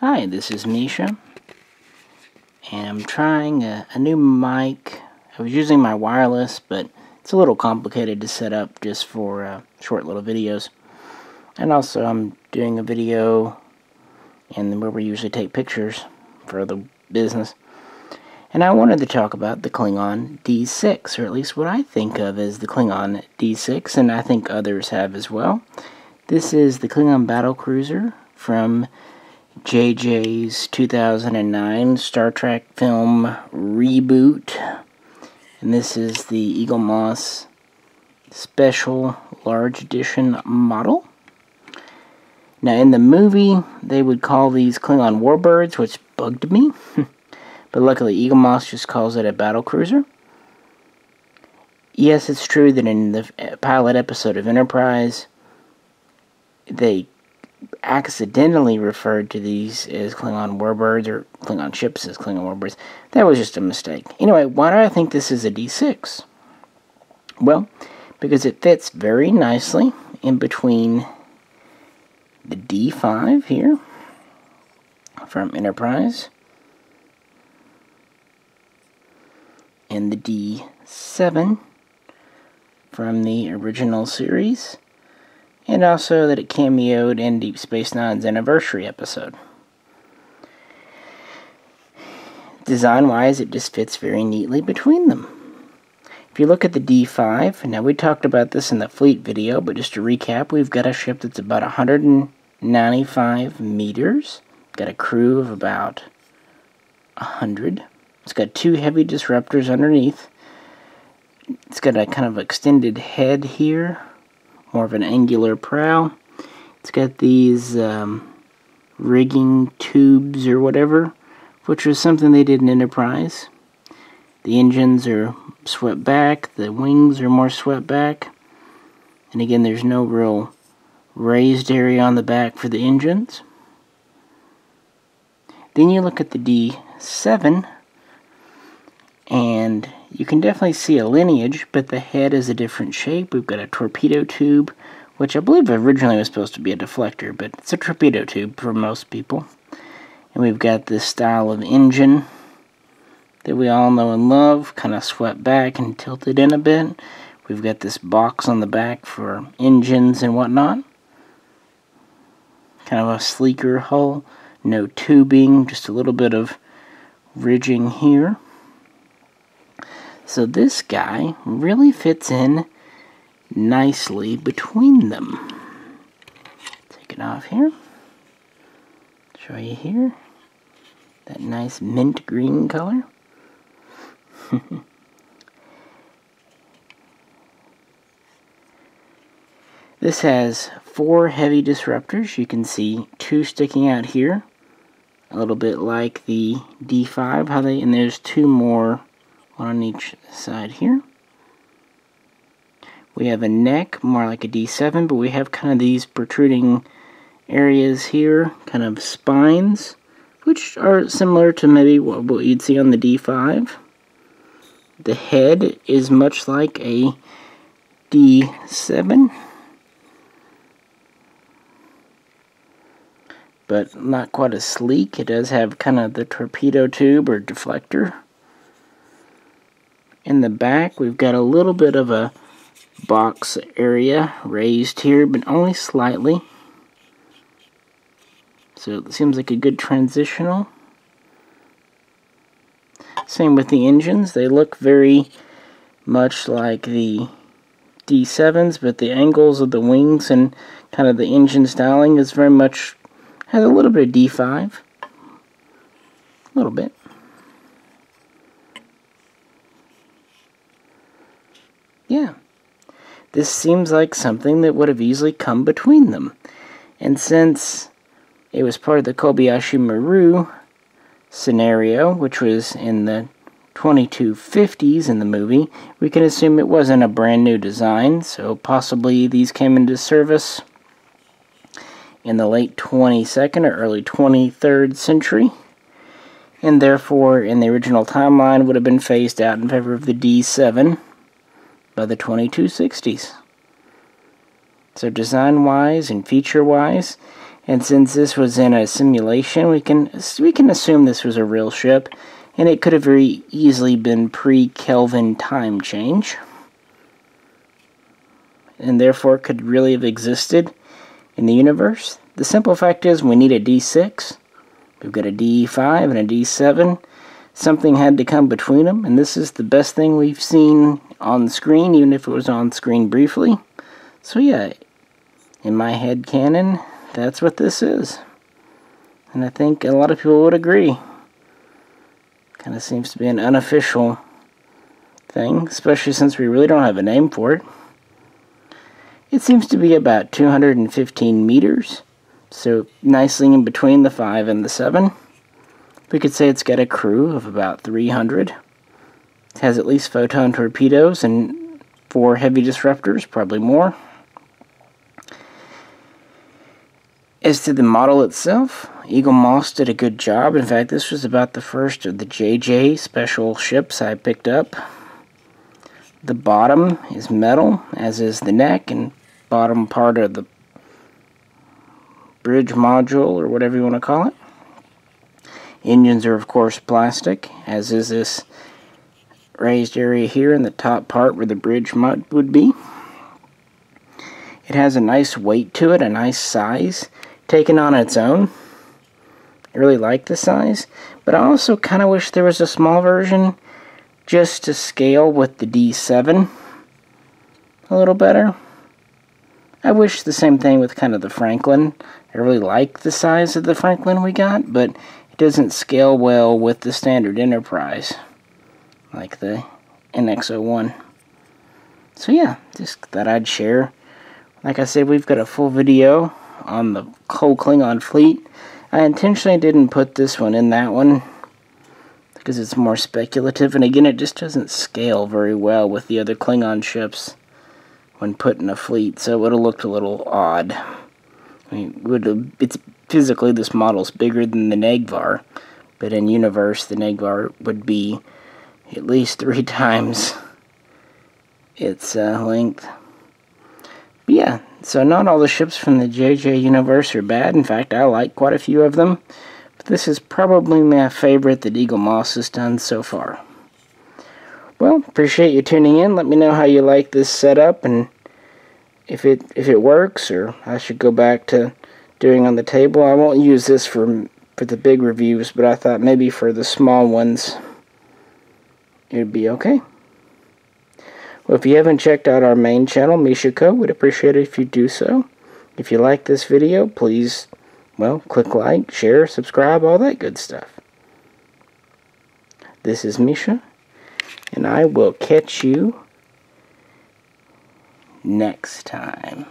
Hi, this is Misha, and I'm trying a new mic. I was using my wireless, but it's a little complicated to set up just for short little videos. And also I'm doing a video where we usually take pictures for the business. And I wanted to talk about the Klingon D6, or at least what I think of as the Klingon D6, and I think others have as well. This is the Klingon Battlecruiser from JJ's 2009 Star Trek film reboot, and this is the Eaglemoss special large edition model. Now in the movie they would call these Klingon warbirds, which bugged me, but luckily Eaglemoss just calls it a battlecruiser. Yes, it's true that in the pilot episode of Enterprise they accidentally referred to these as Klingon warbirds, or Klingon ships as Klingon warbirds. That was just a mistake. Anyway, why do I think this is a D6? Well, because it fits very nicely in between the D5 here from Enterprise and the D7 from the original series. And also that it cameoed in Deep Space Nine's anniversary episode. Design-wise, it just fits very neatly between them. If you look at the D5, now we talked about this in the fleet video, but just to recap, we've got a ship that's about 195 meters. Got a crew of about 100. It's got two heavy disruptors underneath. It's got a kind of extended head here, more of an angular prow. It's got these rigging tubes or whatever, which was something they did in Enterprise. The engines are swept back, the wings are more swept back, and again there's no real raised area on the back for the engines. Then you look at the D7, and you can definitely see a lineage, but the head is a different shape. We've got a torpedo tube, which I believe originally was supposed to be a deflector, but it's a torpedo tube for most people. And we've got this style of engine that we all know and love, kind of swept back and tilted in a bit. We've got this box on the back for engines and whatnot. Kind of a sleeker hull, no tubing, just a little bit of ridging here. So this guy really fits in nicely between them. Take it off here. Show you here. That nice mint green color. This has 4 heavy disruptors. You can see 2 sticking out here. A little bit like the D5, and there's 2 more on each side here. We have a neck, more like a D7, but we have kind of these protruding areas here, kind of spines, which are similar to maybe what you'd see on the D5. The head is much like a D7, but not quite as sleek. It does have kind of the torpedo tube or deflector. In the back, we've got a little bit of a box area raised here, but only slightly. So it seems like a good transitional. Same with the engines. They look very much like the D7s, but the angles of the wings and kind of the engine styling is very much, has a little bit of D5. A little bit. Yeah, this seems like something that would have easily come between them. And since it was part of the Kobayashi Maru scenario, which was in the 2250s in the movie, we can assume it wasn't a brand new design, so possibly these came into service in the late 22nd or early 23rd century, and therefore in the original timeline would have been phased out in favor of the D7 by the 2260s. So design-wise and feature-wise, And since this was in a simulation, we can assume this was a real ship, and it could have very easily been pre-Kelvin time change, and therefore could really have existed in the universe. The simple fact is we need a D6. We've got a D5 and a D7. Something had to come between them, and this is the best thing we've seen on the screen, even if it was on screen briefly. So yeah, in my head canon, that's what this is. And I think a lot of people would agree. Kind of seems to be an unofficial thing, especially since we really don't have a name for it. It seems to be about 215 meters, so nicely in between the 5 and the 7. We could say it's got a crew of about 300. It has at least photon torpedoes and 4 heavy disruptors, probably more. As to the model itself, Eaglemoss did a good job. In fact, this was about the first of the JJ special ships I picked up. The bottom is metal, as is the neck and bottom part of the bridge module, or whatever you want to call it. Engines are, of course, plastic, as is this raised area here in the top part where the bridge would be. It has a nice weight to it, a nice size. Taken on its own, I really like the size, but I also kind of wish there was a small version just to scale with the D7 a little better. I wish the same thing with kind of the Franklin. I really like the size of the Franklin we got, but it doesn't scale well with the standard Enterprise, like the NX-01. So yeah, just thought I'd share. Like I said, we've got a full video on the whole Klingon fleet. I intentionally didn't put this one in that one because it's more speculative, and again, it just doesn't scale very well with the other Klingon ships when put in a fleet, so it would have looked a little odd. I mean, it's physically, this model's bigger than the Negvar, but in universe, the Negvar would be at least 3 times its length. But yeah, so not all the ships from the JJ universe are bad. In fact, I like quite a few of them. But this is probably my favorite that Eaglemoss has done so far. Well, appreciate you tuning in. Let me know how you like this setup and if it works, or I should go back to doing on the table. I won't use this for the big reviews, but I thought maybe for the small ones it would be okay. Well, if you haven't checked out our main channel, Mishaco, we'd appreciate it if you do so. If you like this video, please, well, click like, share, subscribe, all that good stuff. This is Misha, and I will catch you next time.